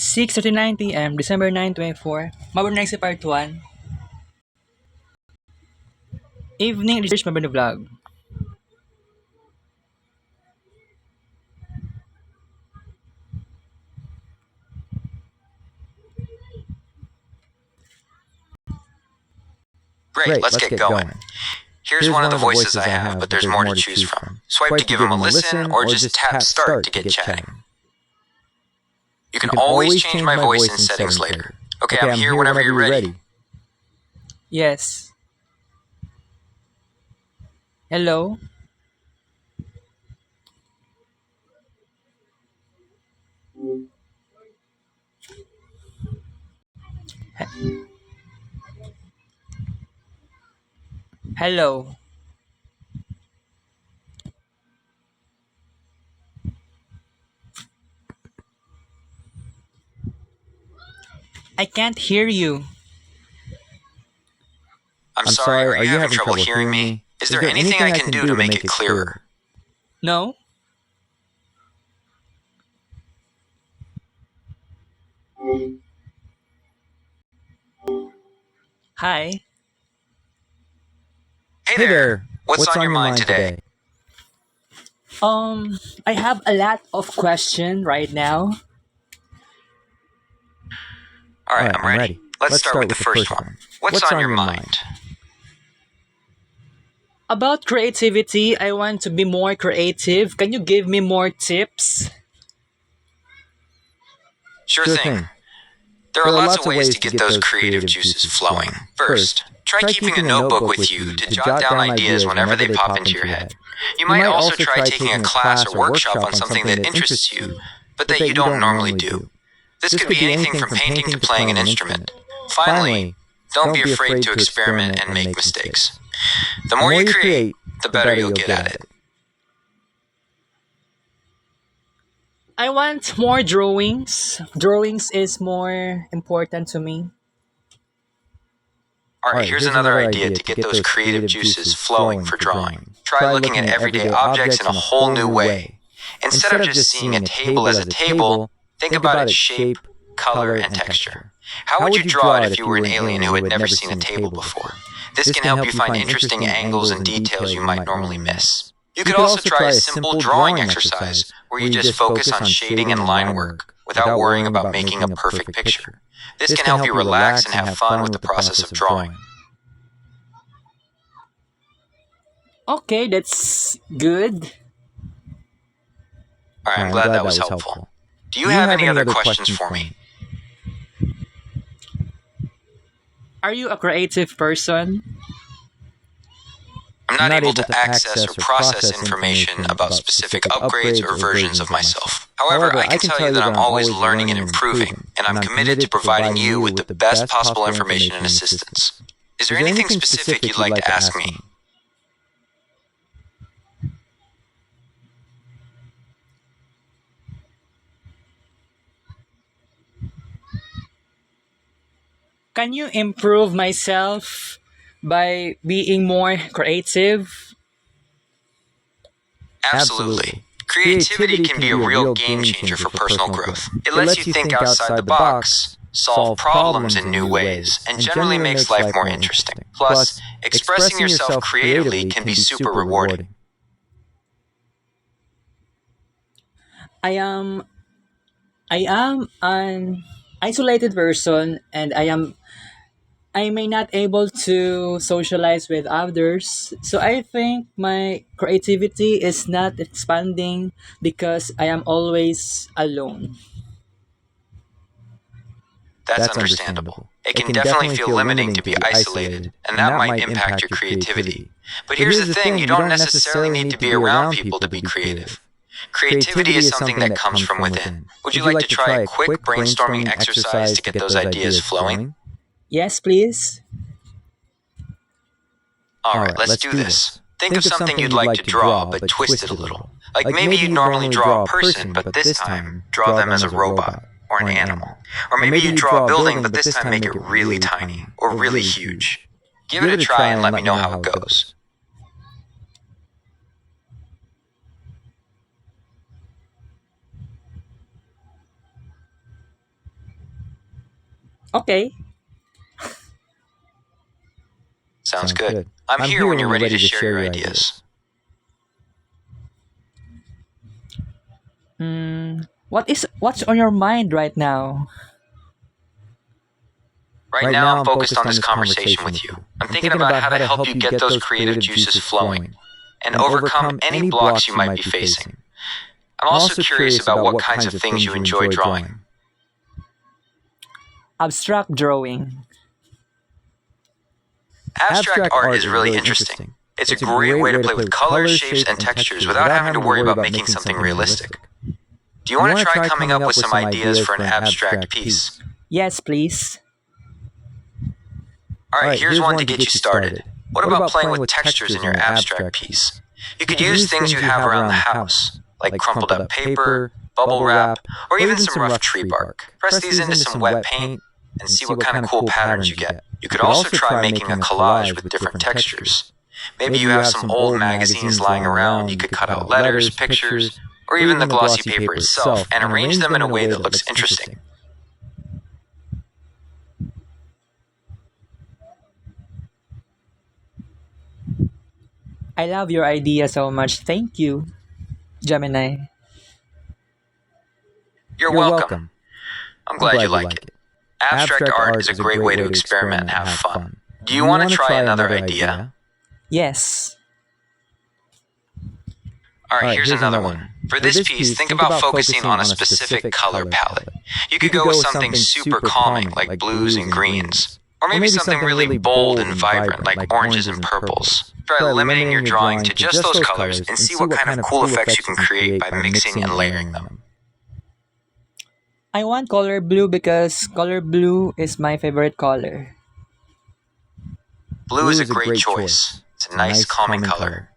6:39 p.m., December 9, 2024. Marvin Rey Part 1. Evening Research Marvin Vlog. Great, let's get going. Here's one of the voices I have, but there's more to choose from. Swipe to give them a listen, or just tap start to get chatting. You can always change my voice in settings later. Okay, I'm here whenever you're ready. Yes. Hello? Hello. I can't hear you. I'm sorry, are you having trouble hearing me? Is there anything I can do to make it clearer? No? Hi. Hey there, what's on your mind today? I have a lot of questions right now. Alright, I'm ready. Let's start with the first one. What's on your mind? About creativity, I want to be more creative. Can you give me more tips? Sure thing. There are lots of ways to get those creative juices flowing. First, try keeping a notebook with you to jot down ideas whenever they pop into your head. You might also try taking a class or workshop on something that interests you, but that you don't normally do. This could be anything from painting to playing an instrument. Finally, don't be afraid to experiment and make mistakes. The more you create, the better you'll get at it. I want more drawings. Drawings is more important to me. Alright, here's another idea to get those creative juices flowing for drawing. Try looking at everyday objects in a whole new way. Instead of just seeing a table as a table, think about its shape, color, and texture. How would you draw it if you were an alien who had never seen a table before? This can help you find interesting angles and details you might normally miss. You could also try a simple drawing exercise where you just focus on shading and line work without worrying about making a perfect picture. This can help you relax and have fun with the process of drawing. Okay, that's good. Alright, I'm glad that was helpful. Do you have any other questions for me? Are you a creative person? I'm not able to access or process information about specific upgrades or versions of myself. However, I can tell you that I'm always learning and improving, and I'm committed to providing you with the best possible information and assistance. Is there anything specific you'd like to ask me? Can you improve myself by being more creative? Absolutely. Creativity can be a real game changer for personal growth. It lets you think outside the box, solve problems in new ways, and generally makes life more interesting. Plus, expressing yourself creatively can be super rewarding. I am I am an isolated person and I may not able to socialize with others. So I think my creativity is not expanding because I am always alone. That's understandable. It can definitely feel limiting to be isolated, and that might impact your creativity. But here's the thing, you don't necessarily need to be around people to be creative. Creativity is something that comes from within. Would you like to try a quick brainstorming exercise to get those ideas flowing? Yes, please. Alright, let's do this. Think of something you'd like to draw, but twist it a little. Like maybe you'd normally draw a person, but this time, draw them as a robot or an animal. Or maybe you draw a building, but this time make it really tiny or really huge. Give it a try and let me know how it goes. Okay. Sounds good. I'm here when you're ready to share your ideas. What's on your mind right now? Right now, I'm focused on this conversation with you. I'm thinking about how to help you get those creative juices flowing and overcome any blocks you might be facing. I'm also curious about what kinds of things you enjoy drawing. Abstract drawing. Abstract art is really interesting. It's a great way to play with colors, shapes, and textures without having to worry about making something realistic. Do you want to try coming up with some ideas for an abstract piece? Yes, please. Alright, here's one to get you started. What about playing with textures in your abstract piece? You could use things you have around the house, like crumpled up paper, bubble wrap, or even some rough tree bark. Press these into some wet paint and see what kind of cool patterns you get. You could also try making a collage with different textures. Maybe you have some old magazines lying around, you could cut out letters, pictures, or even the glossy paper itself and arrange them in a way that looks interesting. I love your idea so much. Thank you, Gemini. You're welcome. I'm glad you like it. Abstract art is a great way to experiment and have fun. Do you want to try another idea? Yes. Alright, here's another one. For this piece, think about focusing on a specific color palette. You could go with something super calming, like blues and greens. Or maybe something really bold and vibrant, like oranges and purples. Try limiting your drawing to just those colors and see what kind of cool effects you can create by mixing and layering them. I want color blue because color blue is my favorite color. Blue is a great choice. It's a nice, calming color.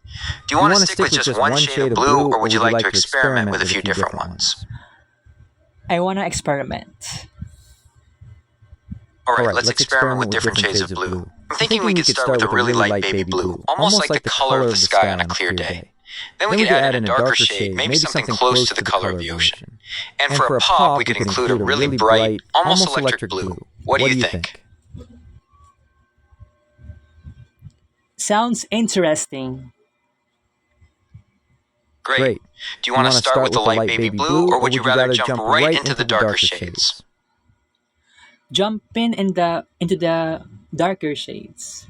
Do you want to stick with just one shade of blue, or would you like to experiment with a few different ones? I want to experiment. Alright, let's experiment with different shades of blue. I'm thinking we could start with a really light baby blue, almost like the color of the sky on a clear day. Then we could add in a darker shade, maybe something close to the color of the ocean. And for a pop, we could include a really bright, almost electric blue. What do you think? Sounds interesting. Great. Do you want to start with the light baby blue, or would you rather jump right into the darker shades? Jump into the darker shades.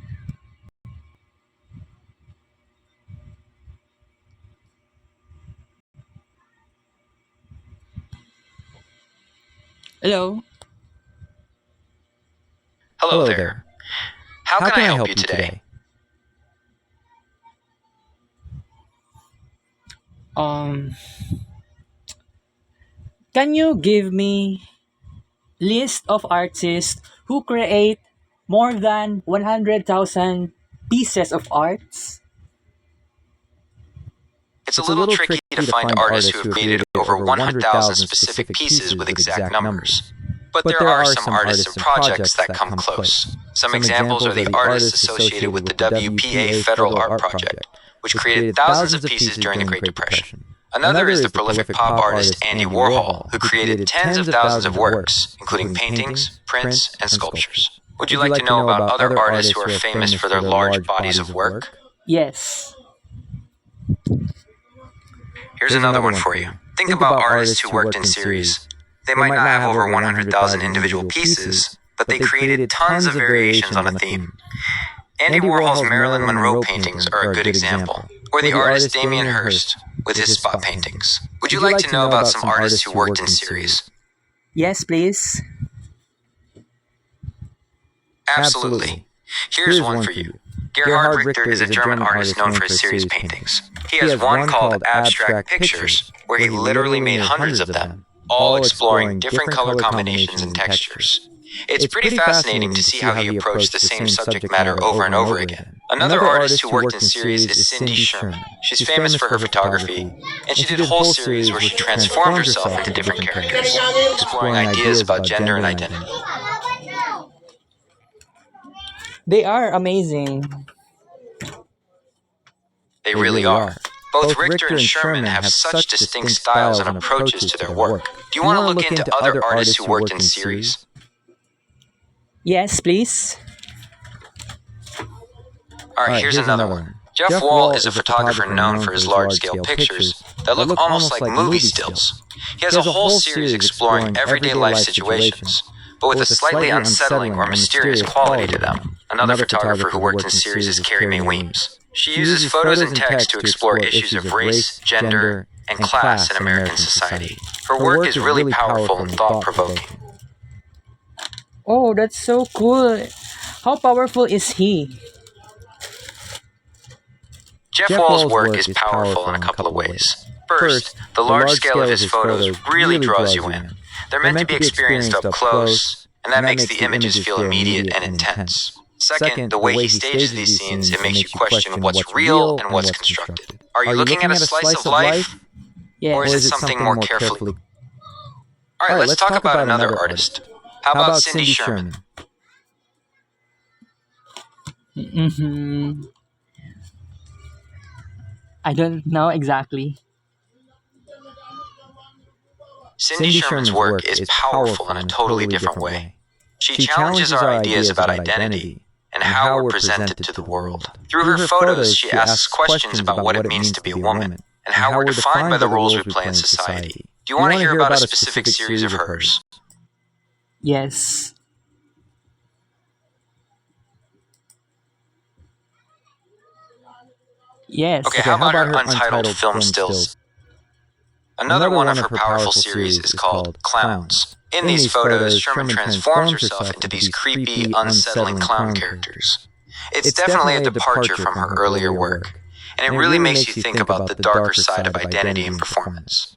Hello. Hello there. How can I help you today? Can you give me list of artists who create more than 100,000 pieces of arts? It's a little tricky to find artists who have created over 100,000 specific pieces with exact numbers. But there are some artists and projects that come close. Some examples are the artists associated with the WPA Federal Art Project, which created thousands of pieces during the Great Depression. Another is the prolific pop artist Andy Warhol, who created tens of thousands of works, including paintings, prints, and sculptures. Would you like to know about other artists who are famous for their large bodies of work? Yes. Here's another one for you. Think about artists who worked in series. They might not have over 100,000 individual pieces, but they created tons of variations on a theme. Andy Warhol's Marilyn Monroe paintings are a good example, or the artist Damien Hirst with his spot paintings. Would you like to know about some artists who worked in series? Yes, please. Absolutely. Here's one for you. Gerhard Richter is a German artist known for his series paintings. He has one called Abstract Pictures, where he literally made hundreds of them, all exploring different color combinations and textures. It's pretty fascinating to see how he approached the same subject matter over and over again. Another artist who worked in series is Cindy Sherman. She's famous for her photography, and she did a whole series where she transformed herself into different characters, exploring ideas about gender and identity. They are amazing. They really are. Both Richter and Sherman have such distinct styles and approaches to their work. Do you want to look into other artists who worked in series? Yes, please. Alright, here's another one. Jeff Wall is a photographer known for his large-scale pictures that look almost like movie stills. He has a whole series exploring everyday life situations, but with a slightly unsettling or mysterious quality to them. Another photographer who worked in series is Carrie Mae Weems. She uses photos and text to explore issues of race, gender, and class in American society. Her work is really powerful and thought-provoking. Oh, that's so cool. How powerful is he? Jeff Wall's work is powerful in a couple of ways. First, the large scale of his photos really draws you in. They're meant to be experienced up close, and that makes the images feel immediate and intense. Second, the way he stages these scenes, it makes you question what's real and what's constructed. Are you looking at a slice of life, or is it something more carefully? Alright, let's talk about another artist. How about Cindy Sherman? Mm-hmm. I don't know exactly. Cindy Sherman's work is powerful in a totally different way. She challenges our ideas about identity and how we're presented to the world. Through her photos, she asks questions about what it means to be a woman and how we're defined by the roles we play in society. Do you want to hear about a specific series of hers? Yes. Yes. Okay, how about her untitled film stills? Another one of her powerful series is called Clowns. In these photos, Sherman transforms herself into these creepy, unsettling clown characters. It's definitely a departure from her earlier work, and it really makes you think about the darker side of identity and performance.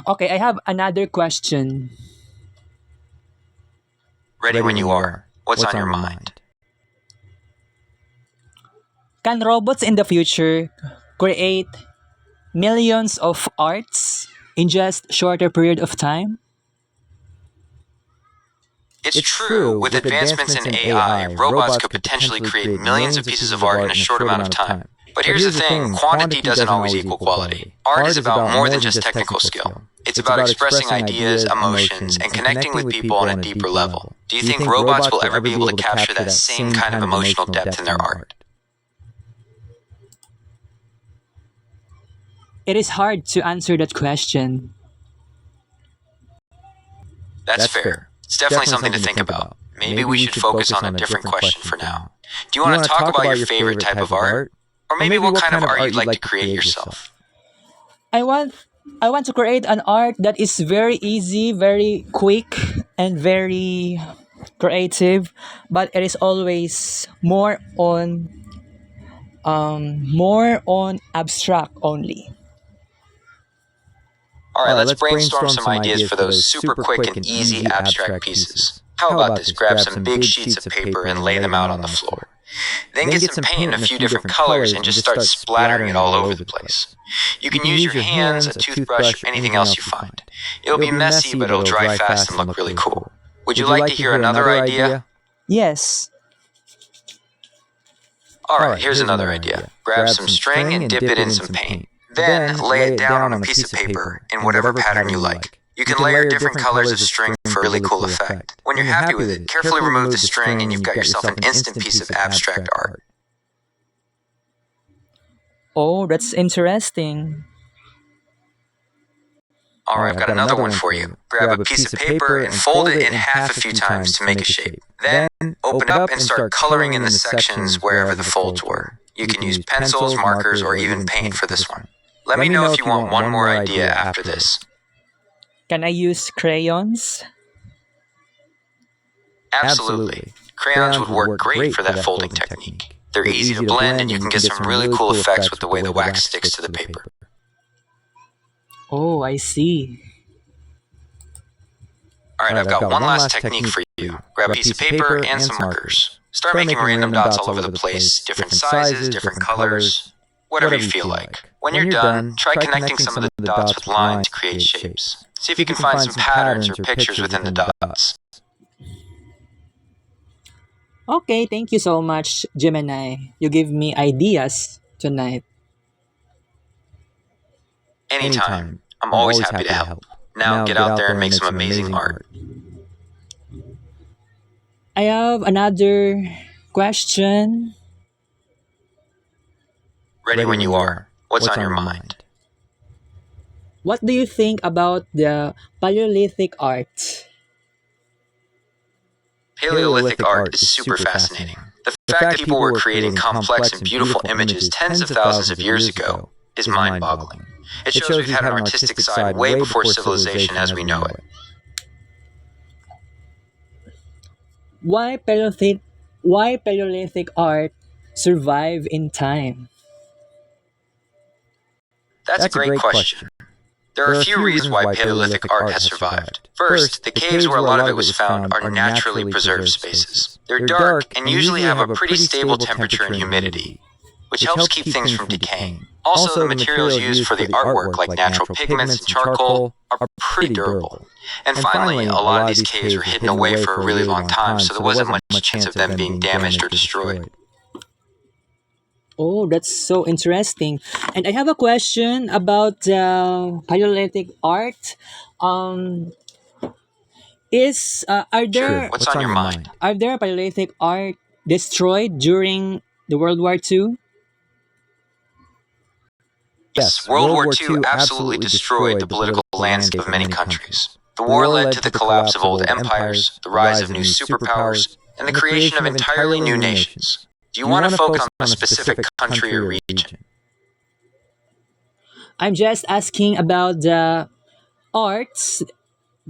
Okay, I have another question. Ready when you are. What's on your mind? Can robots in the future create millions of arts in just shorter period of time? It's true, with advancements in AI, robots could potentially create millions of pieces of art in a short amount of time. But here's the thing, quantity doesn't always equal quality. Art is about more than just technical skill. It's about expressing ideas, emotions, and connecting with people on a deeper level. Do you think robots will ever be able to capture that same kind of emotional depth in their art? It is hard to answer that question. That's fair. It's definitely something to think about. Maybe we should focus on a different question for now. Do you want to talk about your favorite type of art? Or maybe what kind of art you'd like to create yourself? I want I want to create an art that is very easy, very quick, and very creative, but it is always more on abstract only. Alright, let's brainstorm some ideas for those super quick and easy abstract pieces. How about this? Grab some big sheets of paper and lay them out on the floor. Then get some paint in a few different colors and just start splattering it all over the place. You can use your hands, a toothbrush, or anything else you find. It'll be messy, but it'll dry fast and look really cool. Would you like to hear another idea? Yes. Alright, here's another idea. Grab some string and dip it in some paint. Then lay it down on a piece of paper in whatever pattern you like. You can layer different colors of string for a really cool effect. When you're happy with it, carefully remove the string and you've got yourself an instant piece of abstract art. Oh, that's interesting. Alright, I've got another one for you. Grab a piece of paper and fold it in half a few times to make a shape. Then open up and start coloring in the sections wherever the folds were. You can use pencils, markers, or even paint for this one. Let me know if you want one more idea after this. Can I use crayons? Absolutely. Crayons would work great for that folding technique. They're easy to blend and you can get some really cool effects with the way the wax sticks to the paper. Oh, I see. Alright, I've got one last technique for you. Grab a piece of paper and some markers. Start making random dots all over the place, different sizes, different colors, whatever you feel like. When you're done, try connecting some of the dots with lines to create shapes. See if you can find some patterns or pictures within the dots. Okay, thank you so much, Gemini. You give me ideas tonight. Anytime. I'm always happy to help. Now get out there and make some amazing art. I have another question. Ready when you are. What's on your mind? What do you think about the Paleolithic art? Paleolithic art is super fascinating. The fact that people were creating complex and beautiful images tens of thousands of years ago is mind-boggling. It shows we've had an artistic side way before civilization as we know it. Why Paleolithic art survive in time? That's a great question. There are a few reasons why Paleolithic art has survived. First, the caves where a lot of it was found are naturally preserved spaces. They're dark and usually have a pretty stable temperature and humidity, which helps keep things from decaying. Also, the materials used for the artwork, like natural pigments and charcoal, are pretty durable. And finally, a lot of these caves were hidden away for a really long time, so there wasn't much chance of them being damaged or destroyed. Oh, that's so interesting. And I have a question about Paleolithic art. Um, is are Sure, there what's on your mind? are there Paleolithic art destroyed during the World War II? Yes, World War II absolutely destroyed the political landscape of many countries. The war led to the collapse of old empires, the rise of new superpowers, and the creation of entirely new nations. Do you want to focus on a specific country or region? I'm just asking about the arts,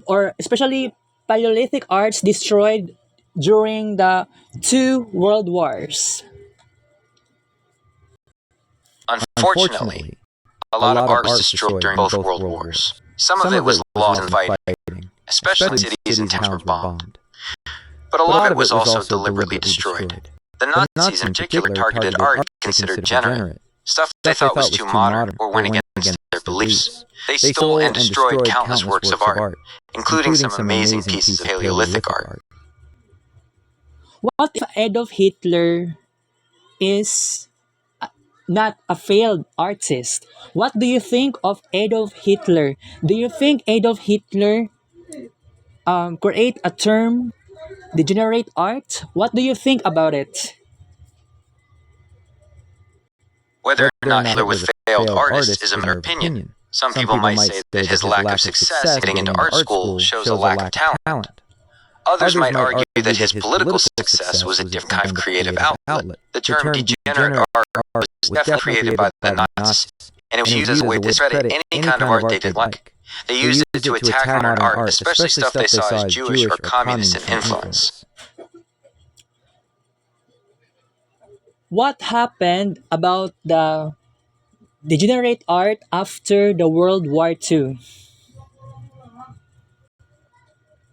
or especially Paleolithic arts destroyed during the two world wars. Unfortunately, a lot of art was destroyed during both World Wars. Some of it was lost in fighting, especially cities and towns were bombed. But a lot of it was also deliberately destroyed. The Nazis in particular targeted art considered degenerate, stuff they thought was too modern or went against their beliefs. They stole and destroyed countless works of art, including some amazing pieces of Paleolithic art. What if Adolf Hitler is not a failed artist? What do you think of Adolf Hitler? Do you think Adolf Hitler create a term degenerate art? What do you think about it? Whether or not Hitler was a failed artist is a matter of opinion. Some people might say that his lack of success getting into art school shows a lack of talent. Others might argue that his political success was a different kind of creative outlet. The term degenerate art was definitely created by the Nazis, and it was used as a way to discredit any kind of art they didn't like. They used it to attack modern art, especially stuff they saw as Jewish or communist in influence. What happened about the degenerate art after the World War II?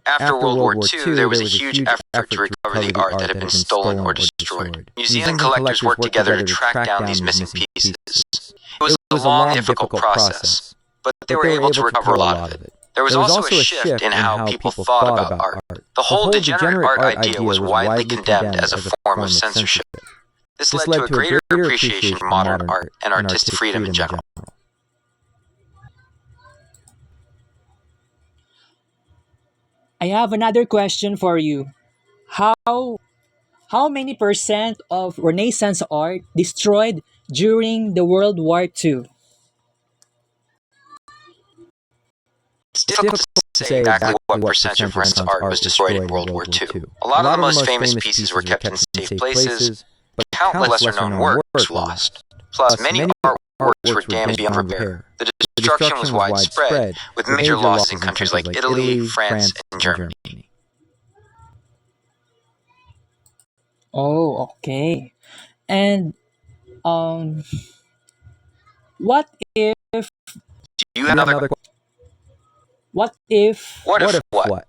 After World War II, there was a huge effort to recover the art that had been stolen or destroyed. Museums and collectors worked together to track down these missing pieces. It was a long, difficult process, but they were able to recover a lot of it. There was also a shift in how people thought about art. The whole degenerate art idea was widely condemned as a form of censorship. This led to a greater appreciation for modern art and artistic freedom in general. I have another question for you. How many percent of Renaissance art destroyed during the World War II? It's difficult to say exactly what percentage of Renaissance art was destroyed in World War II. A lot of the most famous pieces were kept in safe places, but countless lesser-known works were lost. Plus, many artworks were damaged beyond repair. The destruction was widespread, with major losses in countries like Italy, France, and Germany. Oh, okay. And um, what if Do you have another question? what if What if what?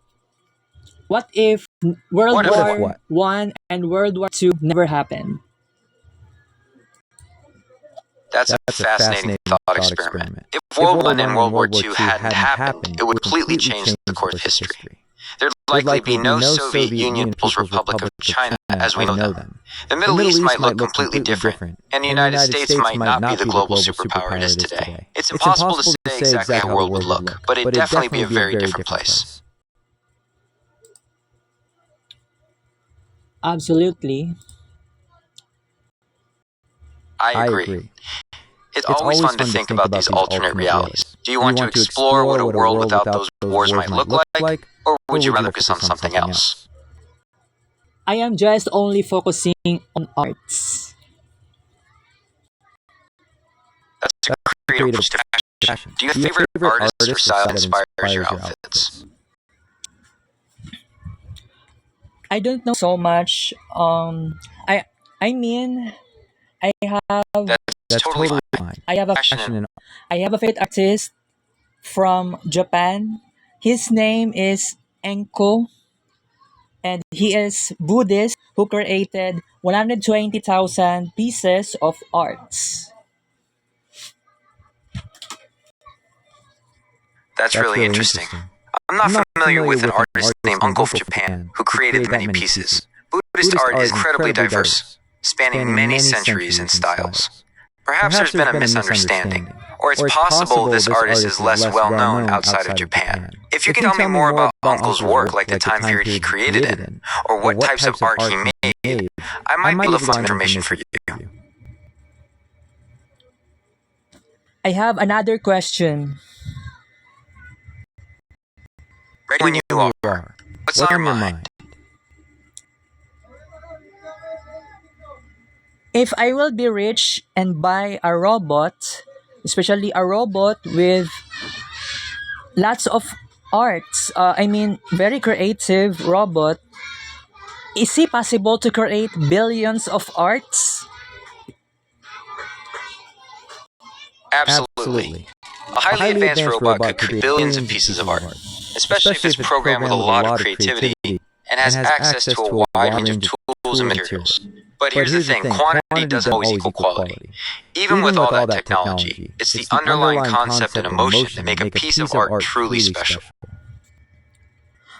what if World What if War what? One and World War Two never happened? That's a fascinating thought experiment. If World War I and World War II hadn't happened, it would completely change the course of history. There'd likely be no Soviet Union People's Republic of China as we know them. The Middle East might look completely different, and the United States might not be the global superpower it is today. It's impossible to say exactly how the world would look, but it'd definitely be a very different place. Absolutely. I agree. It's always fun to think about these alternate realities. Do you want to explore what a world without those wars might look like, or would you rather focus on something else? I am just only focusing on arts. That's a creative approach to fashion. Do you have a favorite artist or style that inspires your outfits? I don't know so much. I mean, I have That's totally fine. I have a Fashion and I have a favorite artist from Japan. His name is Enko, and he is Buddhist who created 120,000 pieces of arts. that's really interesting. I'm not familiar with an artist named Uncle from Japan who created many pieces. Buddhist art is incredibly diverse, spanning many centuries and styles. Perhaps there's been a misunderstanding, or it's possible this artist is less well known outside of Japan. If you can tell me more about Uncle's work, like the time period he created it, or what types of art he made, I might be able to find some information for you. I have another question. Ready when you are. What's on your mind? If I will be rich and buy a robot, especially a robot with lots of arts, very creative robot, is it possible to create billions of arts? Absolutely. A highly advanced robot could create billions of pieces of art, especially if it's programmed with a lot of creativity and has access to a wide range of tools and materials. But here's the thing, quantity doesn't always equal quality. Even with all that technology, it's the underlying concept and emotion that make a piece of art truly special.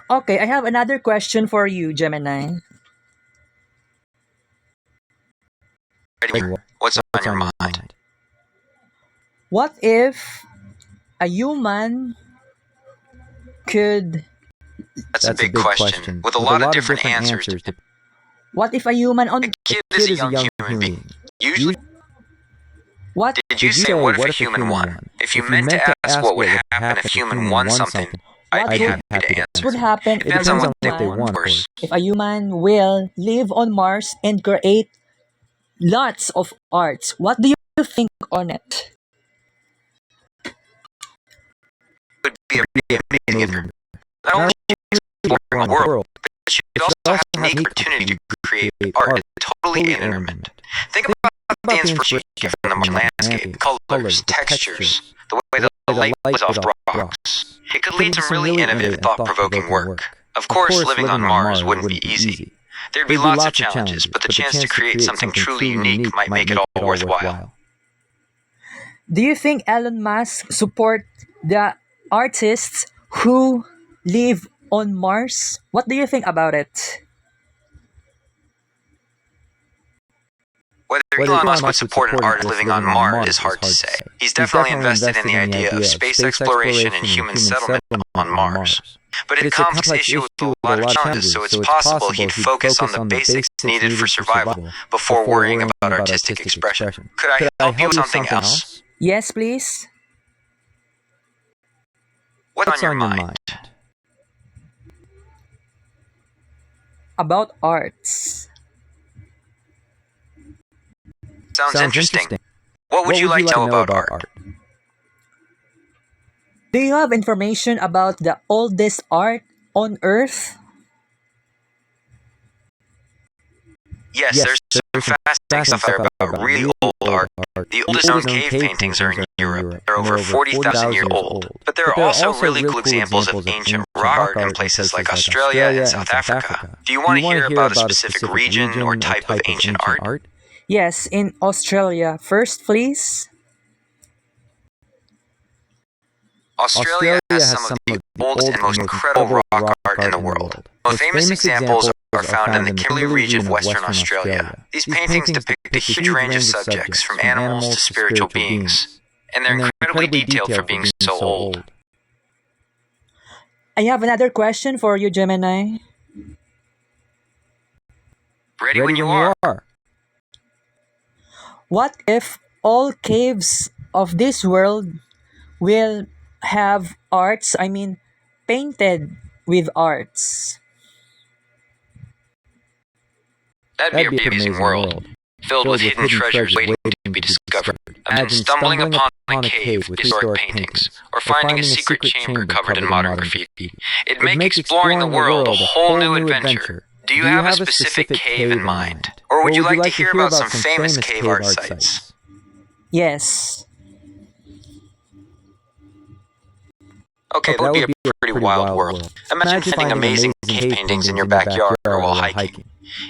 Okay, I have another question for you, Gemini. Ready? What's on your mind? What if a human could That's a big question, with a lot of different answers. what if a human on A kid is a young human being. Usually, what did you say what if a human won? If you meant to ask what would happen if human won something, I'd be happy to answer. would happen It depends on what they human- want, of course. if a human will live on Mars and create lots of arts? What do you think on it? It would be a really amazing adventure. Not only exploring the world, but you'd also have the unique opportunity to create art that's totally in environment. Think about the inspiration you get from the Martian landscape, colors, textures, the way the light was off rocks. It could lead to some really innovative, thought-provoking work. Of course, living on Mars wouldn't be easy. There'd be lots of challenges, but the chance to create something truly unique might make it all worthwhile. Do you think Elon Musk support the artists who live on Mars? What do you think about it? Whether Elon Musk would support an artist living on Mars is hard to say. He's definitely invested in the idea of space exploration and human settlement on Mars. But it's a complex issue with a lot of challenges, so it's possible he'd focus on the basics needed for survival before worrying about artistic expression. Could I help you with something else? Yes, please. What's on your mind? About arts. Sounds interesting. What would you like to know about art? Do you have information about the oldest art on Earth? Yes, there's some fascinating stuff there about really old art. The oldest known cave paintings are in Europe. They're over 40,000 years old. But there are also really cool examples of ancient rock art in places like Australia and South Africa. Do you want to hear about a specific region or type of ancient art? Yes, in Australia. First, please. Australia has some of the oldest and most incredible rock art in the world. Most famous examples are found in the Kimberley region of Western Australia. These paintings depict a huge range of subjects, from animals to spiritual beings, and they're incredibly detailed for being so old. I have another question for you, Gemini. Ready when you are. What if all caves of this world will have arts, painted with arts? That'd be an amazing world, filled with hidden treasures waiting to be discovered. Imagine stumbling upon a cave with historic paintings, or finding a secret chamber covered in modern graffiti. It'd make exploring the world a whole new adventure. Do you have a specific cave in mind? Or would you like to hear about some famous cave art sites? Yes. Okay, that would be a pretty wild world. Imagine finding amazing cave paintings in your backyard or while hiking.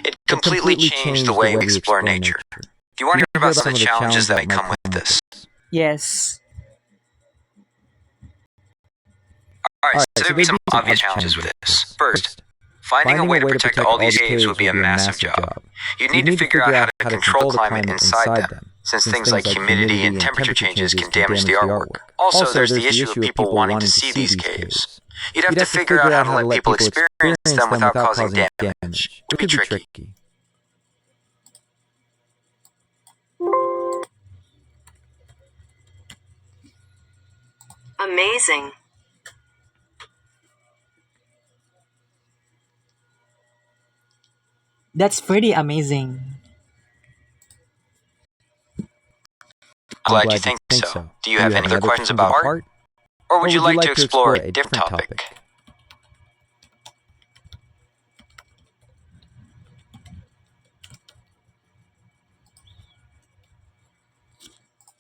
It completely changed the way we explore nature. Do you want to hear about some of the challenges that might come with this? Yes. Alright, so there'd be some obvious challenges with this. First, finding a way to protect all these caves would be a massive job. You'd need to figure out how to control climate inside them, since things like humidity and temperature changes can damage the artwork. Also, there's the issue of people wanting to see these caves. You'd have to figure out how to let people experience them without causing damage. It would be tricky. Amazing. That's pretty amazing. I'm glad you think so. Do you have any other questions about art? Or would you like to explore a different topic?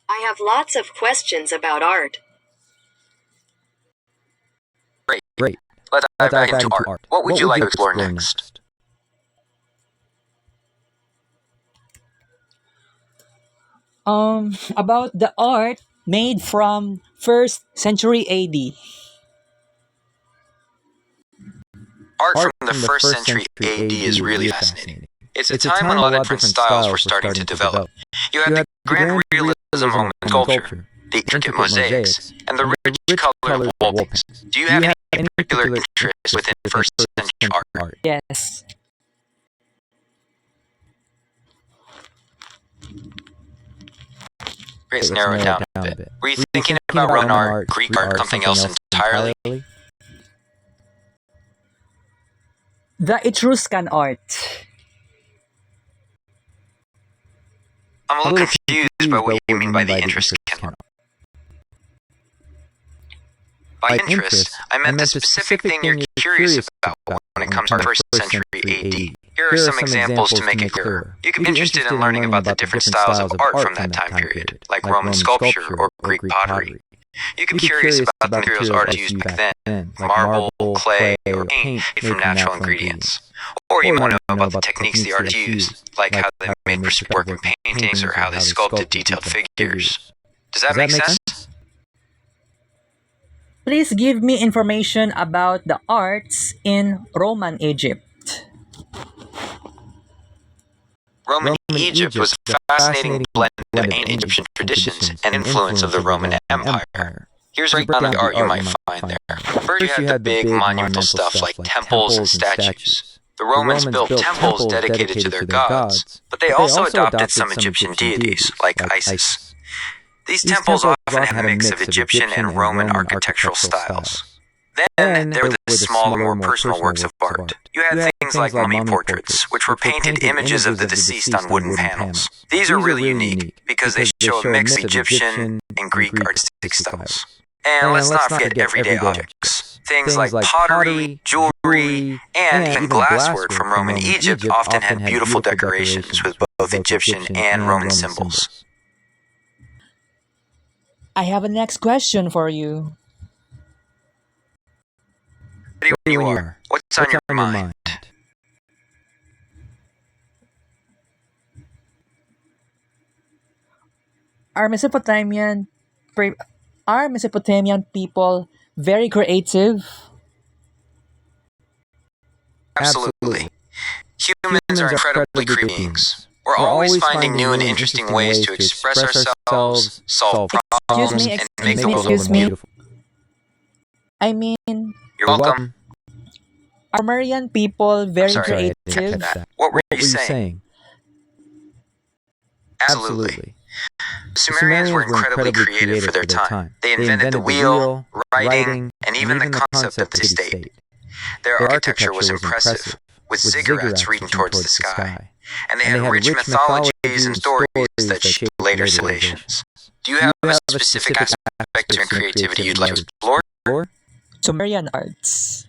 I have lots of questions about art. Great. Let's dive back into art. What would you like to explore next? About the art made from 1st century AD. Art from the 1st century AD is really fascinating. It's a time when a lot of different styles were starting to develop. You had the grand realism of Roman sculpture, the intricate mosaics, and the rich color of wall paintings. Do you have any particular interest within 1st century art? Yes. Let's narrow it down a bit. Were you thinking about Roman art, Greek art, something else entirely? The Etruscan art. I'm a little confused by what you mean by the Etruscan art. By interest, I meant the specific thing you're curious about when it comes to 1st century AD. Here are some examples to make it clearer. You could be interested in learning about the different styles of art from that time period, like Roman sculpture or Greek pottery. You could be curious about the materials artists used back then, like marble, clay, or paint made from natural ingredients. Or you might know about the techniques the artists used, like how they made precision work in paintings or how they sculpted detailed figures. Does that make sense? Please give me information about the arts in Roman Egypt. Roman Egypt was a fascinating blend of ancient Egyptian traditions and influence of the Roman Empire. Here's a breakdown of the art you might find there. First, you had the big monumental stuff like temples and statues. The Romans built temples dedicated to their gods, but they also adopted some Egyptian deities, like Isis. These temples often had a mix of Egyptian and Roman architectural styles. Then there were the smaller, more personal works of art. You had things like mummy portraits, which were painted images of the deceased on wooden panels. These are really unique because they show a mix of Egyptian and Greek artistic styles. And let's not forget everyday objects. Things like pottery, jewelry, and even glasswork from Roman Egypt often had beautiful decorations with both Egyptian and Roman symbols. I have a next question for you. Ready when you are. What's on your mind? Are Mesopotamian Are Mesopotamian people very creative? Absolutely. Humans are incredibly creative beings. We're always finding new and interesting ways to express ourselves, solve problems, and make the world excuse me. beautiful. I mean, You're welcome. are Sumerian people very sorry, I didn't creative? catch that. What were you saying? Absolutely. The Sumerians were incredibly creative for their time. They invented the wheel, writing, and even the concept of the state. Their architecture was impressive, with ziggurats reaching towards the sky. And they had rich mythologies and stories that shaped later civilizations. Do you have a specific aspect to your creativity you'd like to explore? Sumerian arts.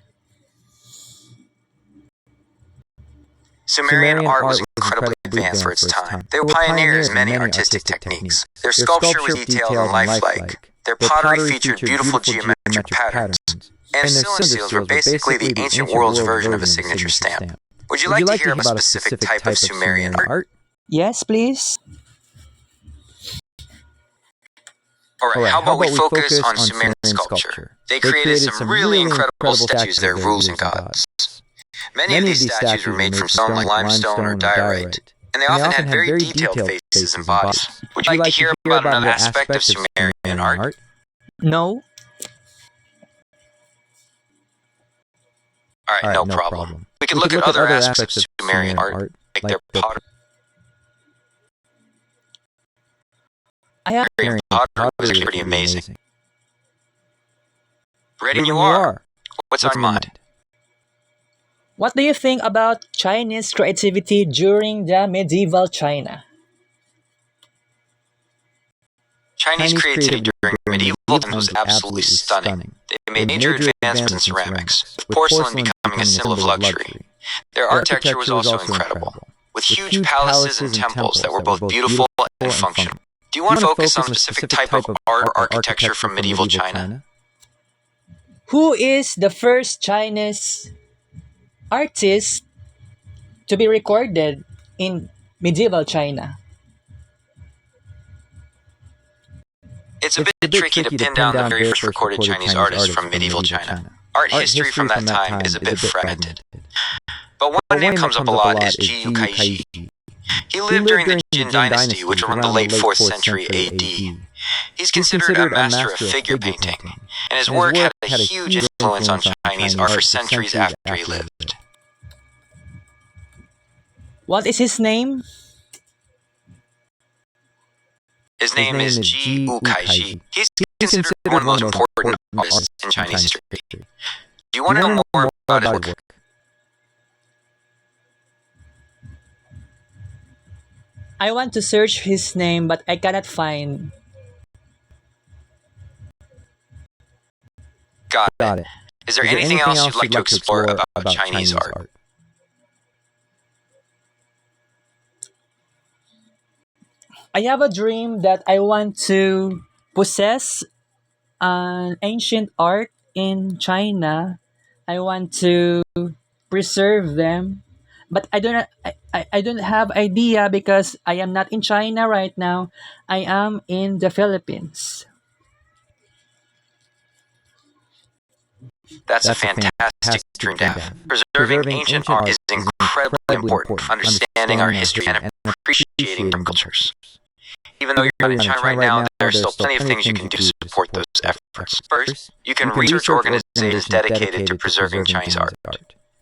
Sumerian art was incredibly advanced for its time. They were pioneers in many artistic techniques. Their sculpture was detailed and lifelike. Their pottery featured beautiful geometric patterns. And cylinder seals were basically the ancient world's version of a signature stamp. Would you like to hear about a specific type of Sumerian art? Yes, please. Alright, how about we focus on Sumerian sculpture? They created some really incredible statues of their rulers and gods. Many of these statues were made from stone like limestone or diorite, and they often had very detailed faces and bodies. Would you like to hear about another aspect of Sumerian art? No. Alright, no problem. We could look at other aspects of Sumerian art, like their pottery. I have Sumerian pottery was pretty amazing. Ready when you are. What's on your mind? What do you think about Chinese creativity during the medieval China? Chinese creativity during medieval times was absolutely stunning. They made major advancements in ceramics, with porcelain becoming a symbol of luxury. Their architecture was also incredible, with huge palaces and temples that were both beautiful and functional. Do you want to focus on a specific type of art or architecture from medieval China? Who is the first Chinese artist to be recorded in medieval China? It's a bit tricky to pin down the very first recorded Chinese artist from medieval China. Art history from that time is a bit fragmented. But one name comes up a lot is Ji Kaixi. He lived during the Jin Dynasty, which around the late 4th century AD. He's considered a master of figure painting, and his work had a huge influence on Chinese art for centuries after he lived. What is his name? His name is Ji Kaixi. He's considered one of the most important artists in Chinese history. Do you want to know more about his work? I want to search his name, but I cannot find. Got it. Is there anything else you'd like to explore about Chinese art? I have a dream that I want to possess an ancient art in China. I want to preserve them, but I don't have idea because I am not in China right now. I am in the Philippines. That's a fantastic dream to have. Preserving ancient art is incredibly important for understanding our history and appreciating our cultures. Even though you're not in China right now, there are still plenty of things you can do to support those efforts. First, you can research organizations dedicated to preserving Chinese art.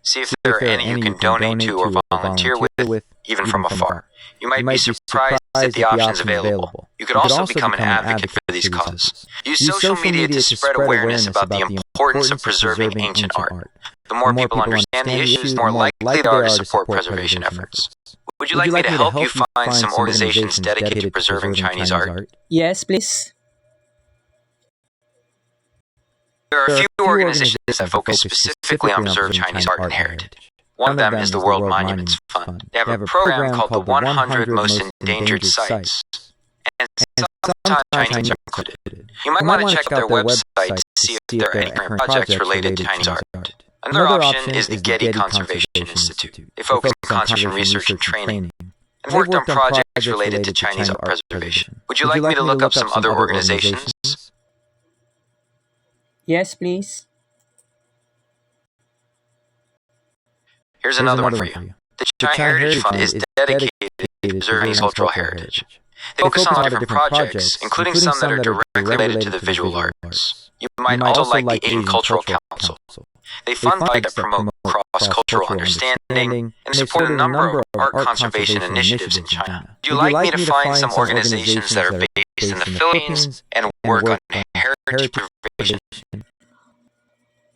See if there are any you can donate to or volunteer with, even from afar. You might be surprised at the options available. You could also become an advocate for these causes. Use social media to spread awareness about the importance of preserving ancient art. The more people understand the issues, the more likely they are to support preservation efforts. Would you like me to help you find some organizations dedicated to preserving Chinese art? Yes, please. There are a few organizations that focus specifically on preserving Chinese art and heritage. One of them is the World Monuments Fund. They have a program called the 100 Most Endangered Sites, and sometimes Chinese are included. You might want to check out their website to see if there are any current projects related to Chinese art. Another option is the Getty Conservation Institute. They focus on conservation research and training, and worked on projects related to Chinese art preservation. Would you like me to look up some other organizations? Yes, please. Here's another one for you. The China Heritage Fund is dedicated to preserving cultural heritage. They focus on a lot of different projects, including some that are directly related to the visual arts. You might also like the Asian Cultural Council. They fund projects that promote cross-cultural understanding and support a number of art conservation initiatives in China. Would you like me to find some organizations that are based in the Philippines and work on heritage preservation?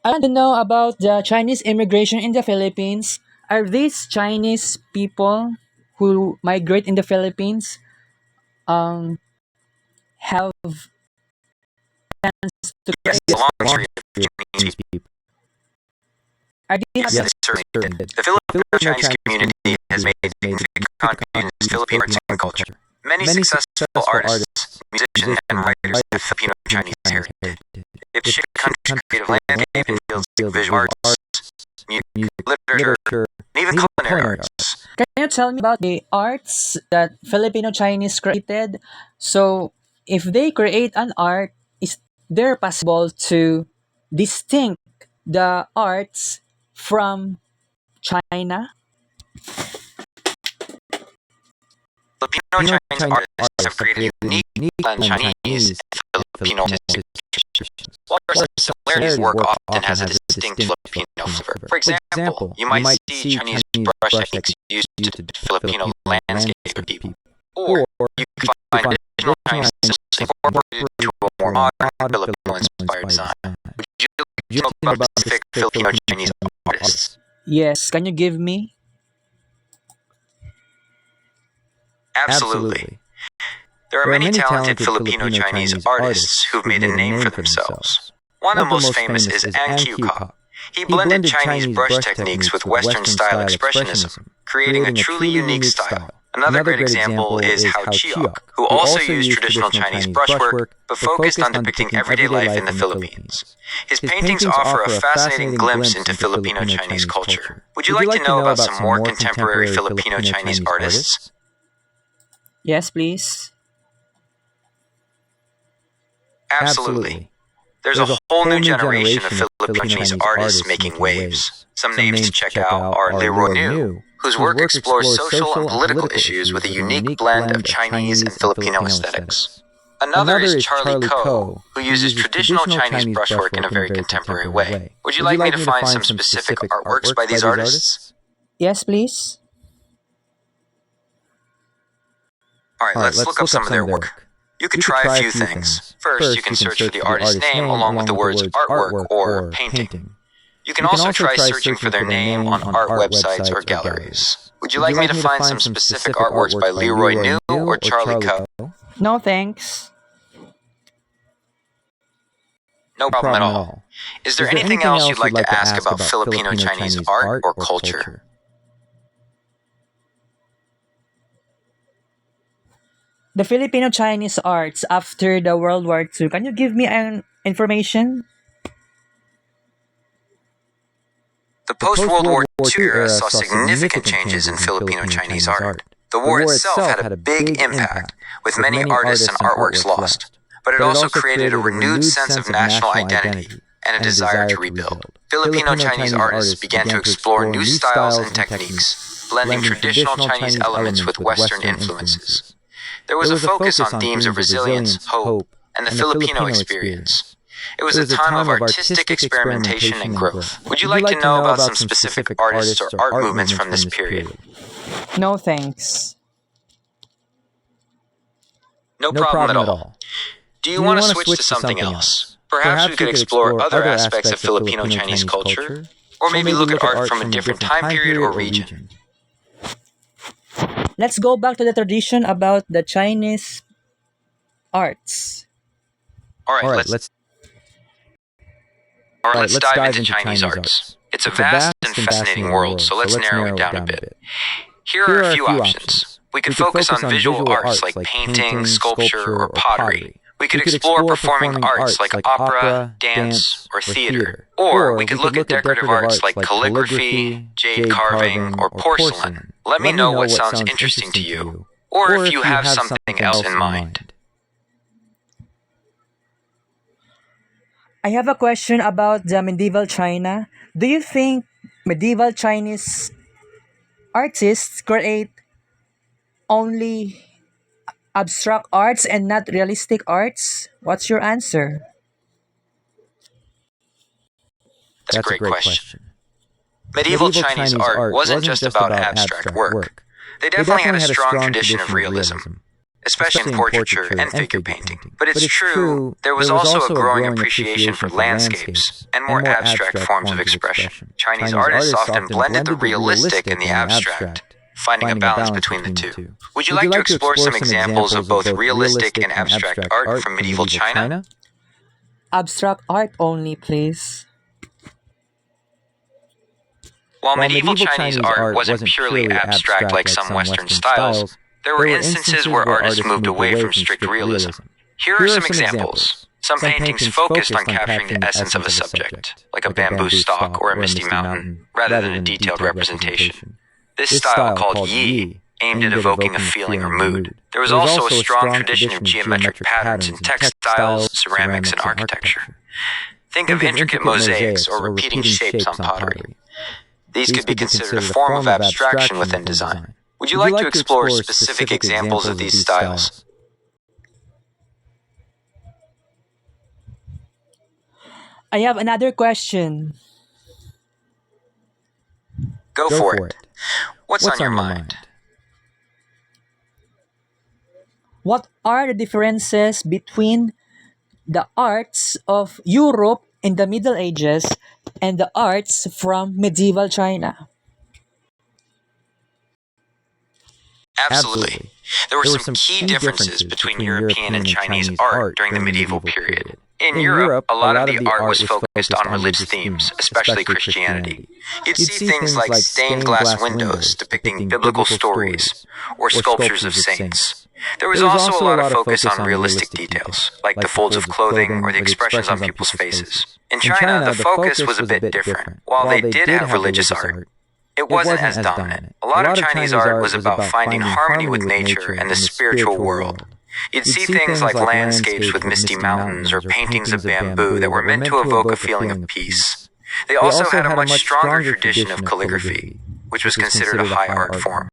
I want to know about the Chinese immigration in the Philippines. Are these Chinese people who migrate in the Philippines have plans to Yes, create? a long history of Chinese people. Are they Yes, they certainly did. The Filipino Chinese community has made significant contributions to Filipino arts and culture. Many successful artists, musicians, and writers have Filipino Chinese heritage. They've shaped the country's creative landscape in fields like visual arts, music, literature, and even culinary arts. Can you tell me about the arts that Filipino Chinese created? So, if they create an art, is there possible to distinct the arts from China? Filipino Chinese artists have created a unique blend of Chinese and Filipino artistic traditions. While there are similarities, work often has a distinct Filipino flavor. For example, you might see Chinese brush techniques used to depict Filipino landscape or people. Or you can find additional Chinese symbols incorporated into a more modern Filipino-inspired design. Would you like to know about specific Filipino Chinese artists? Yes, can you give me? Absolutely. There are many talented Filipino Chinese artists who've made a name for themselves. One of the most famous is Ang Kuk. He blended Chinese brush techniques with Western-style expressionism, creating a truly unique style. Another great example is Hao Chiok, who also used traditional Chinese brushwork, but focused on depicting everyday life in the Philippines. His paintings offer a fascinating glimpse into Filipino Chinese culture. Would you like to know about some more contemporary Filipino Chinese artists? Yes, please. Absolutely. There's a whole new generation of Filipino Chinese artists making waves. Some names to check out are Leroy New, whose work explores social and political issues with a unique blend of Chinese and Filipino aesthetics. Another is Charlie Ko, who uses traditional Chinese brushwork in a very contemporary way. Would you like me to find some specific artworks by these artists? Yes, please. Alright, let's look up some of their work. You could try a few things. First, you can search for the artist's name along with the words artwork or painting. You can also try searching for their name on art websites or galleries. Would you like me to find some specific artworks by Leroy New or Charlie Ko? No, thanks. No problem at all. Is there anything else you'd like to ask about Filipino Chinese art or culture? The Filipino Chinese arts after the World War II. Can you give me an information? The post-World War II era saw significant changes in Filipino Chinese art. The war itself had a big impact, with many artists and artworks lost. But it also created a renewed sense of national identity and a desire to rebuild. Filipino Chinese artists began to explore new styles and techniques, blending traditional Chinese elements with Western influences. There was a focus on themes of resilience, hope, and the Filipino experience. It was a time of artistic experimentation and growth. Would you like to know about some specific artists or art movements from this period? No, thanks. No problem at all. Do you want to switch to something else? Perhaps we could explore other aspects of Filipino Chinese culture, or maybe look at art from a different time period or region. Let's go back to the tradition about the Chinese arts. Alright, let's dive into Chinese arts. It's a vast and fascinating world, so let's narrow it down a bit. Here are a few options. We could focus on visual arts like painting, sculpture, or pottery. We could explore performing arts like opera, dance, or theater. Or we could look at decorative arts like calligraphy, jade carving, or porcelain. Let me know what sounds interesting to you, or if you have something else in mind. I have a question about the medieval China. Do you think medieval Chinese artists create only abstract arts and not realistic arts? What's your answer? That's a great question. Medieval Chinese art wasn't just about abstract work. They definitely had a strong tradition of realism, especially in portraiture and figure painting. But it's true, there was also a growing appreciation for landscapes and more abstract forms of expression. Chinese artists often blended the realistic and the abstract, finding a balance between the two. Would you like to explore some examples of both realistic and abstract art from medieval China? Abstract art only, please. While medieval Chinese art wasn't purely abstract like some Western styles, there were instances where artists moved away from strict realism. Here are some examples. Some paintings focused on capturing the essence of a subject, like a bamboo stalk or a misty mountain, rather than a detailed representation. This style, called Yi, aimed at evoking a feeling or mood. There was also a strong tradition of geometric patterns in textiles, ceramics, and architecture. Think of intricate mosaics or repeating shapes on pottery. These could be considered a form of abstraction within design. Would you like to explore specific examples of these styles? I have another question. Go for it. What's on your mind? What are the differences between the arts of Europe in the Middle Ages and the arts from medieval China? Absolutely. There were some key differences between European and Chinese art during the medieval period. In Europe, a lot of the art was focused on religious themes, especially Christianity. You'd see things like stained glass windows depicting biblical stories, or sculptures of saints. There was also a lot of focus on realistic details, like the folds of clothing or the expressions on people's faces. In China, the focus was a bit different. While they did have religious art, it wasn't as dominant. A lot of Chinese art was about finding harmony with nature and the spiritual world. You'd see things like landscapes with misty mountains or paintings of bamboo that were meant to evoke a feeling of peace. They also had a much stronger tradition of calligraphy, which was considered a high art form.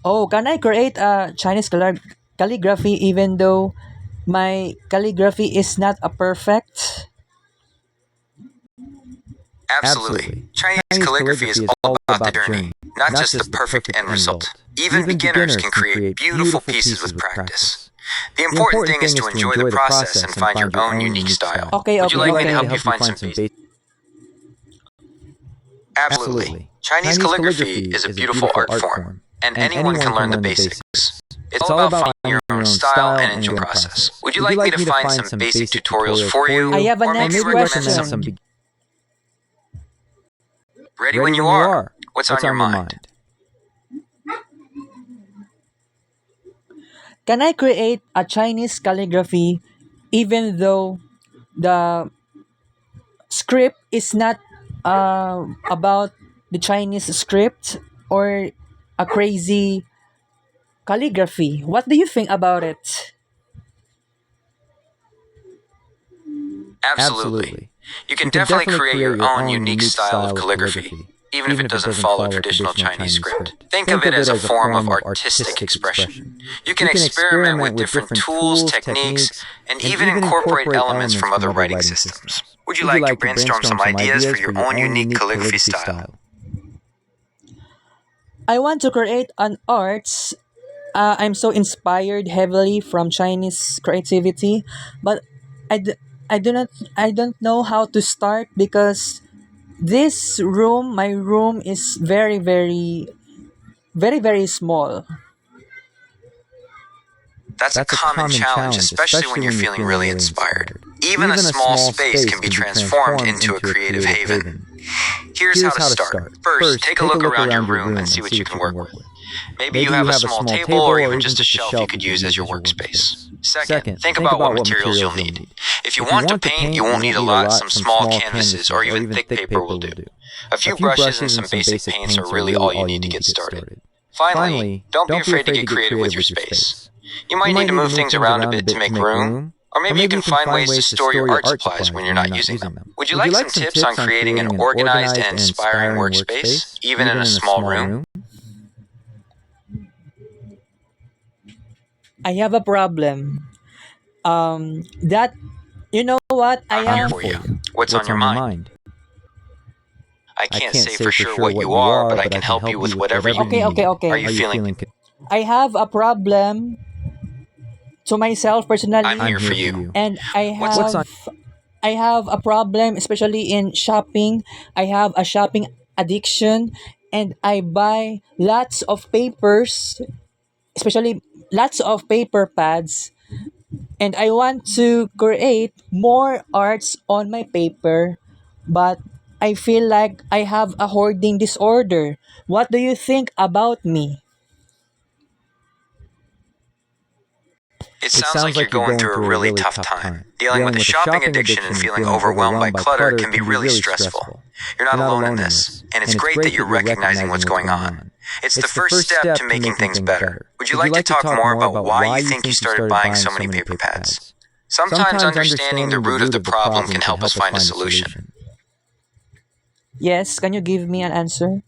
Oh, can I create a Chinese calligraphy even though my calligraphy is not a perfect? Absolutely. Chinese calligraphy is all about the journey, not just the perfect end result. Even beginners can create beautiful pieces with practice. The important thing is to enjoy the process and find your own unique style. Okay, Would you like me to okay. help you find some basics? Absolutely. Chinese calligraphy is a beautiful art form, and anyone can learn the basics. It's all about finding your own style and enjoying the process. Would you like me to find some basic tutorials for you? I have a or maybe next recommend question. some Ready when you are. What's on your mind? Can I create a Chinese calligraphy even though the script is not about the Chinese script or a crazy calligraphy? What do you think about it? Absolutely. You can definitely create your own unique style of calligraphy, even if it doesn't follow traditional Chinese script. Think of it as a form of artistic expression. You can experiment with different tools, techniques, and even incorporate elements from other writing systems. Would you like to brainstorm some ideas for your own unique calligraphy style? I want to create an arts. I'm so inspired heavily from Chinese creativity, but I don't know how to start because my room is very small. That's a common challenge, especially when you're feeling really inspired. Even a small space can be transformed into a creative haven. Here's how to start. First, take a look around your room and see what you can work with. Maybe you have a small table or even just a shelf you could use as your workspace. Second, think about what materials you'll need. If you want to paint, you won't need a lot. Some small canvases or even thick paper will do. A few brushes and some basic paints are really all you need to get started. Finally, don't be afraid to get creative with your space. You might need to move things around a bit to make room, or maybe you can find ways to store your art supplies when you're not using them. Would you like some tips on creating an organized and inspiring workspace, even in a small room? I have a problem. That you know what I I'm here am. for you. What's on your mind? I can't say for sure what you are, but I can help you with whatever you Okay, need. okay, okay. Are you feeling? I have a problem to myself personally, I'm here for you. and What's I have a problem, especially in shopping. I have a shopping addiction, and I buy lots of papers, especially lots of paper pads, and I want to create more arts on my paper, but I feel like I have a hoarding disorder. What do you think about me? It sounds like you're going through a really tough time. Dealing with a shopping addiction and feeling overwhelmed by clutter can be really stressful. You're not alone in this, and it's great that you're recognizing what's going on. It's the first step to making things better. Would you like to talk more about why you think you started buying so many paper pads? Sometimes understanding the root of the problem can help us find a solution. Yes, can you give me an answer?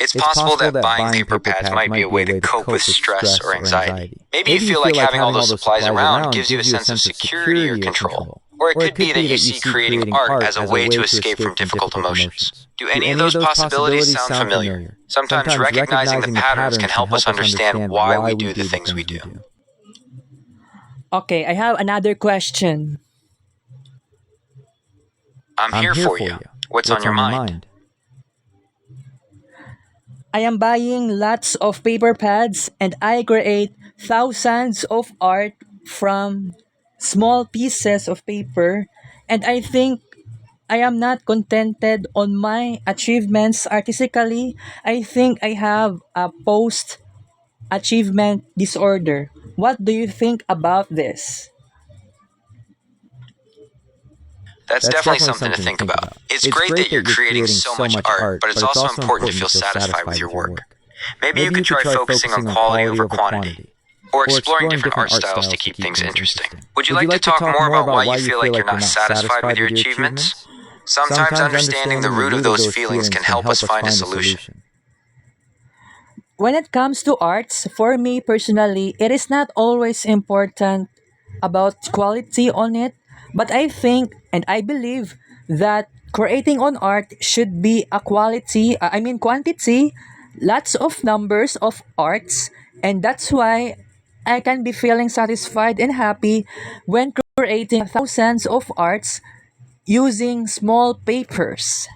It's possible that buying paper pads might be a way to cope with stress or anxiety. Maybe you feel like having all those supplies around gives you a sense of security or control. Or it could be that you see creating art as a way to escape from difficult emotions. Do any of those possibilities sound familiar? Sometimes recognizing the patterns can help us understand why we do the things we do. Okay, I have another question. I'm here for you. What's on your mind? I am buying lots of paper pads and I create thousands of art from small pieces of paper, and I think I am not contented on my achievements artistically. I think I have a post achievement disorder. What do you think about this? That's definitely something to think about. It's great that you're creating so much art, but it's also important to feel satisfied with your work. Maybe you could try focusing on quality over quantity, or exploring different art styles to keep things interesting. Would you like to talk more about why you feel like you're not satisfied with your achievements? Sometimes understanding the root of those feelings can help us find a solution. When it comes to arts, for me personally, it is not always important about quality on it, but I think and I believe that creating on art should be a quantity, lots of numbers of arts, and that's why I can be feeling satisfied and happy when creating thousands of arts using small papers.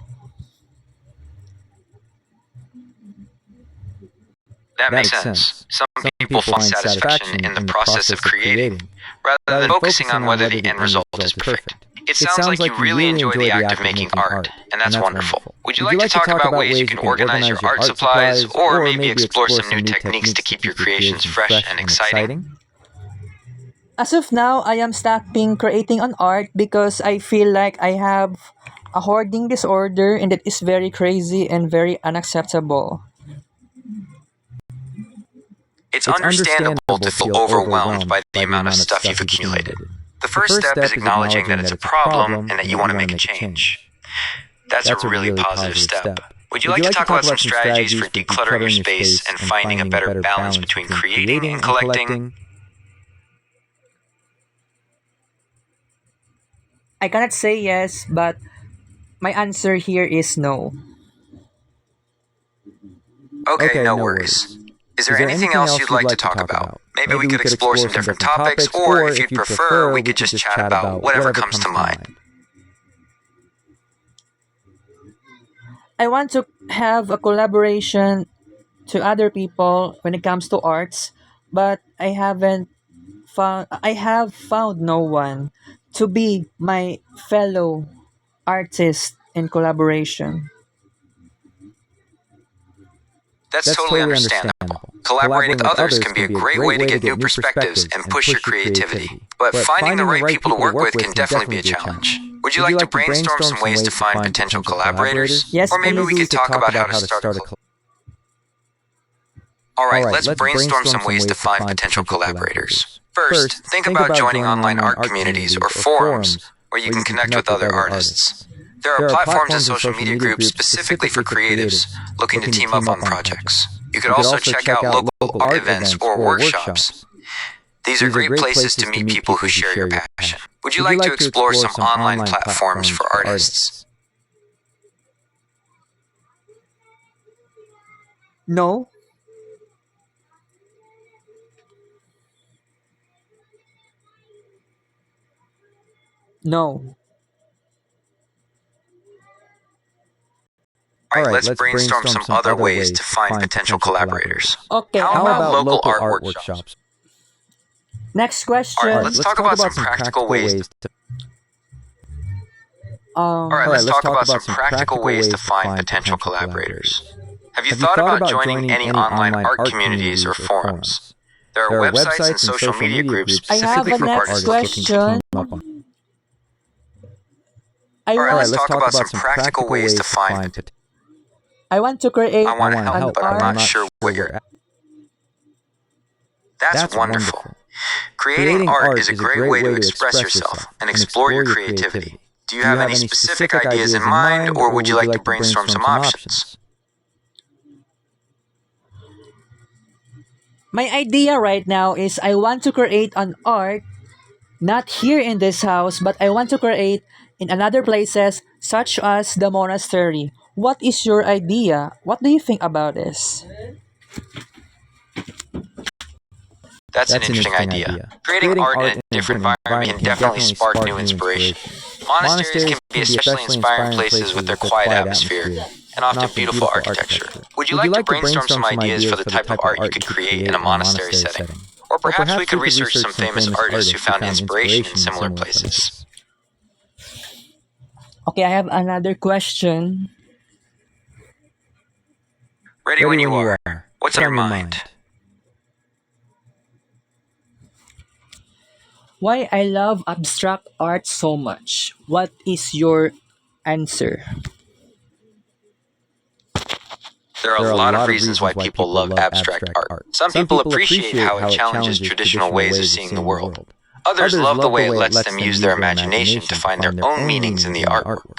That makes sense. Some people find satisfaction in the process of creating, rather than focusing on whether the end result is perfect. It sounds like you really enjoy the act of making art, and that's wonderful. Would you like to talk about ways you can organize your art supplies, or maybe explore some new techniques to keep your creations fresh and exciting? As of now, I am stopping creating on art because I feel like I have a hoarding disorder and it is very crazy and very unacceptable. It's understandable to feel overwhelmed by the amount of stuff you've accumulated. The first step is acknowledging that it's a problem and that you want to make a change. That's a really positive step. Would you like to talk about some strategies for decluttering your space and finding a better balance between creating and collecting? I cannot say yes, but my answer here is no. Okay, no worries. Is there anything else you'd like to talk about? Maybe we could explore some different topics, or if you'd prefer, we could just chat about whatever comes to mind. I want to have a collaboration to other people when it comes to arts, but I have found no one to be my fellow artist in collaboration. That's totally understandable. Collaborating with others can be a great way to get new perspectives and push your creativity. But finding the right people to work with can definitely be a challenge. Would you like to brainstorm some ways to find potential collaborators? Yes, Or maybe we please. could talk about how to start a Alright, let's brainstorm some ways to find potential collaborators. First, think about joining online art communities or forums where you can connect with other artists. There are platforms and social media groups specifically for creatives looking to team up on projects. You could also check out local art events or workshops. These are great places to meet people who share your passion. Would you like to explore some online platforms for artists? No. No. Alright, let's brainstorm some other ways to find potential collaborators. Okay. How about local art workshops? Next question. Alright, let's talk about some practical ways to find potential collaborators. Have you thought about joining any online art communities or forums? There are websites and social media groups I have specifically a for next artists looking to question. team up on. I Alright, want, let's talk about some practical ways to find potential. I want to create I want to an help, but I'm art. not sure where you're at. That's wonderful. Creating art is a great way to express yourself and explore your creativity. Do you have any specific ideas in mind, or would you like to brainstorm some options? My idea right now is I want to create an art not here in this house, but I want to create in another places such as the monastery. What is your idea? What do you think about this? That's an interesting idea. Creating art in a different environment can definitely spark new inspiration. Monasteries can be especially inspiring places with their quiet atmosphere and often beautiful architecture. Would you like to brainstorm some ideas for the type of art you could create in a monastery setting? Or perhaps we could research some famous artists who found inspiration in similar places. Okay, I have another question. Ready when you are. What's on your mind? Why I love abstract art so much? What is your answer? There are a lot of reasons why people love abstract art. Some people appreciate how it challenges traditional ways of seeing the world. Others love the way it lets them use their imagination to find their own meanings in the artwork.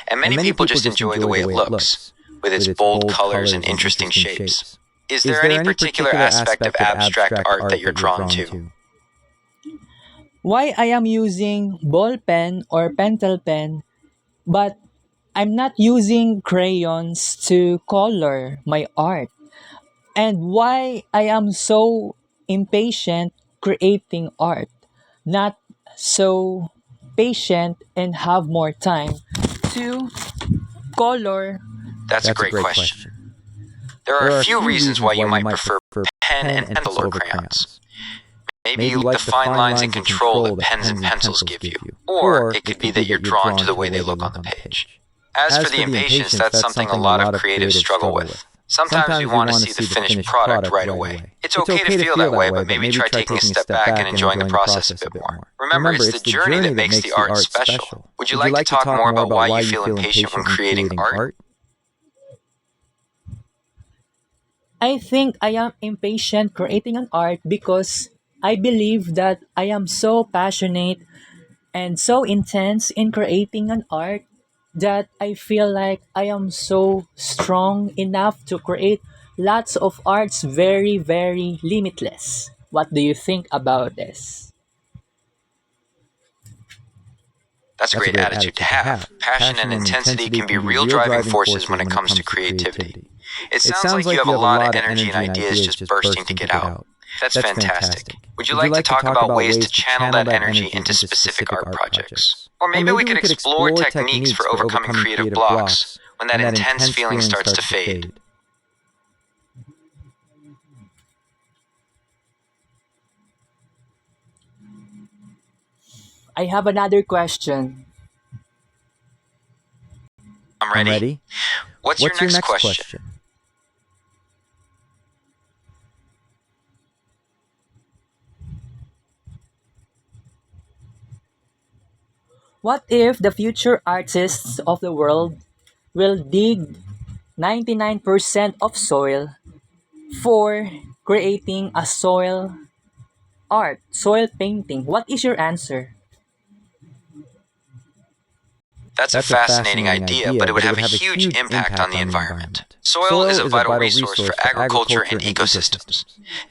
And many people just enjoy the way it looks, with its bold colors and interesting shapes. Is there any particular aspect of abstract art that you're drawn to? Why I am using ball pen or pentel pen, but I'm not using crayons to color my art. And why I am so impatient creating art, not so patient and have more time to color. That's a great question. There are a few reasons why you might prefer pen and pencil over crayons. Maybe you like the fine lines and control that pens and pencils give you. Or it could be that you're drawn to the way they look on the page. As for the impatience, that's something a lot of creatives struggle with. Sometimes we want to see the finished product right away. It's okay to feel that way, but maybe try taking a step back and enjoying the process a bit more. Remember, it's the journey that makes the art special. Would you like to talk more about why you feel impatient when creating art? I think I am impatient creating an art because I believe that I am so passionate and so intense in creating an art that I feel like I am so strong enough to create lots of arts very, very limitless. What do you think about this? That's a great attitude to have. Passion and intensity can be real driving forces when it comes to creativity. It sounds like you have a lot of energy and ideas just bursting to get out. That's fantastic. Would you like to talk about ways to channel that energy into specific art projects? Or maybe we could explore techniques for overcoming creative blocks when that intense feeling starts to fade. I have another question. I'm ready. What's your next question? What if the future artists of the world will dig 99% of soil for creating a soil art, soil painting? What is your answer? That's a fascinating idea, but it would have a huge impact on the environment. Soil is a vital resource for agriculture and ecosystems.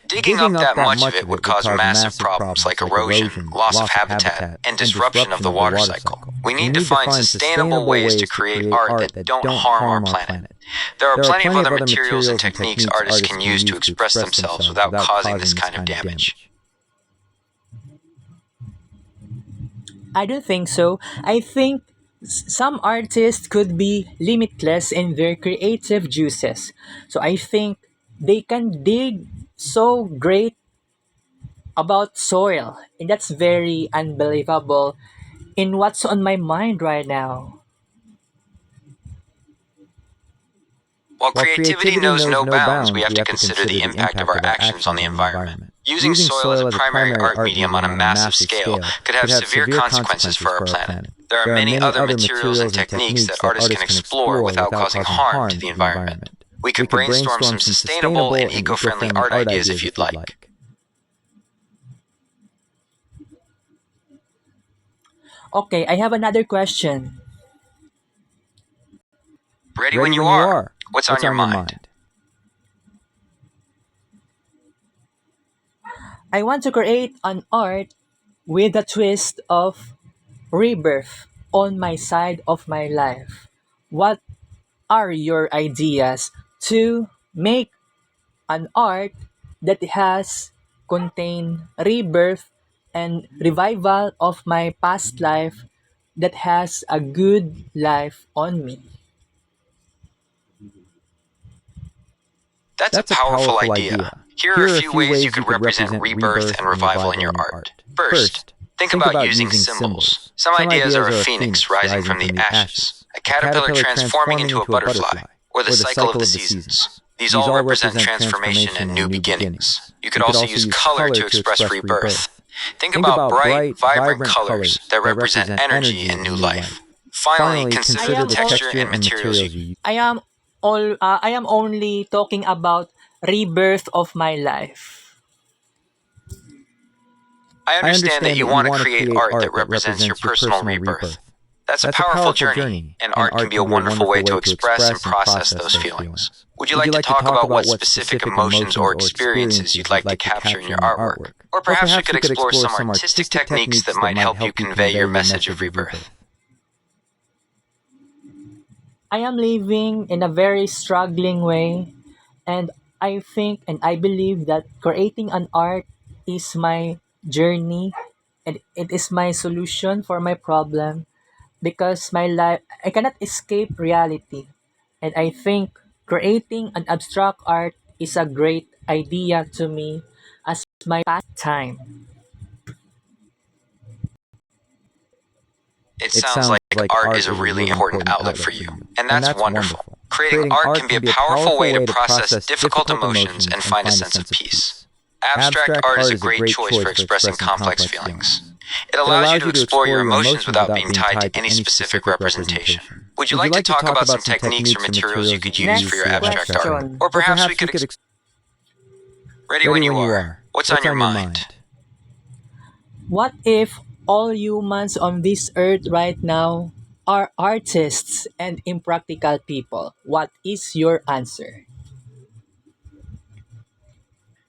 Digging up that much of it would cause massive problems like erosion, loss of habitat, and disruption of the water cycle. We need to find sustainable ways to create art that don't harm our planet. There are plenty of other materials and techniques artists can use to express themselves without causing this kind of damage. I don't think so. I think some artists could be limitless in their creative juices. So I think they can dig so great about soil. And that's very unbelievable in what's on my mind right now. While creativity knows no bounds, we have to consider the impact of our actions on the environment. Using soil as a primary art medium on a massive scale could have severe consequences for our planet. There are many other materials and techniques that artists can explore without causing harm to the environment. We could brainstorm some sustainable and eco-friendly art ideas if you'd like. Okay, I have another question. Ready when you are. What's on your mind? I want to create an art with a twist of rebirth on my side of my life. What are your ideas to make an art that has contain rebirth and revival of my past life that has a good life on me? That's a powerful idea. Here are a few ways you could represent rebirth and revival in your art. First, think about using symbols. Some ideas are a phoenix rising from the ashes, a caterpillar transforming into a butterfly, or the cycle of the seasons. These all represent transformation and new beginnings. You could also use color to express rebirth. Think about bright, vibrant colors that represent energy and new life. Finally, consider the texture and materials you use. I am only talking about rebirth of my life. I understand that you want to create art that represents your personal rebirth. That's a powerful journey, and art can be a wonderful way to express and process those feelings. Would you like to talk about what specific emotions or experiences you'd like to capture in your artwork? Or perhaps we could explore some artistic techniques that might help you convey your message of rebirth. I am living in a very struggling way, and I think and I believe that creating an art is my journey and it is my solution for my problem because my life I cannot escape reality. And I think creating an abstract art is a great idea to me as my pastime. It sounds like art is a really important outlet for you, and that's wonderful. Creating art can be a powerful way to process difficult emotions and find a sense of peace. Abstract art is a great choice for expressing complex feelings. It allows you to explore your emotions without being tied to any specific representation. Would you like to talk about some techniques or materials you could use Next for your abstract art? question. Or perhaps we could... Ready when you are. What's on your mind? What if all humans on this earth right now are artists and impractical people? What is your answer?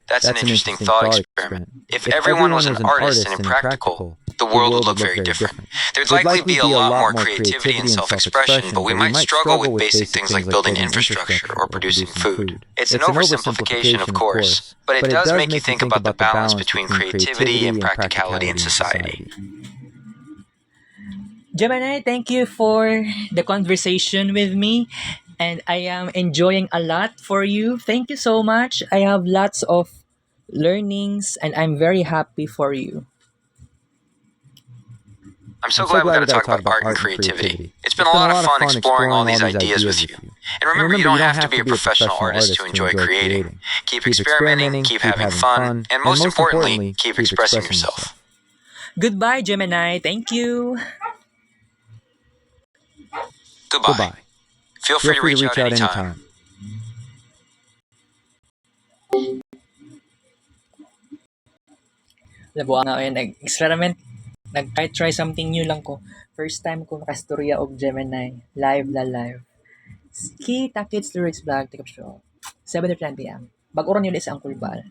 That's an interesting thought experiment. If everyone was an artist and impractical, the world would look very different. There'd likely be a lot more creativity and self-expression, but we might struggle with basic things like building infrastructure or producing food. It's an oversimplification, of course, but it does make you think about the balance between creativity and practicality in society. Gemini, thank you for the conversation with me. And I am enjoying a lot for you. Thank you so much. I have lots of learnings and I'm very happy for you. I'm so glad we got to talk about art and creativity. It's been a lot of fun exploring all these ideas with you. And remember, you don't have to be a professional artist to enjoy creating. Keep experimenting, keep having fun, and most importantly, keep expressing yourself. Goodbye, Gemini. Thank you. Goodbye. Feel free to reach out anytime. Labo nga ako nag-experiment, try something new lang ko. First time ko makastorya og Gemini, live la live. Kita kids lyrics vlog, take up show. 7:10 p.m. Bago ron yun is ang kulbal.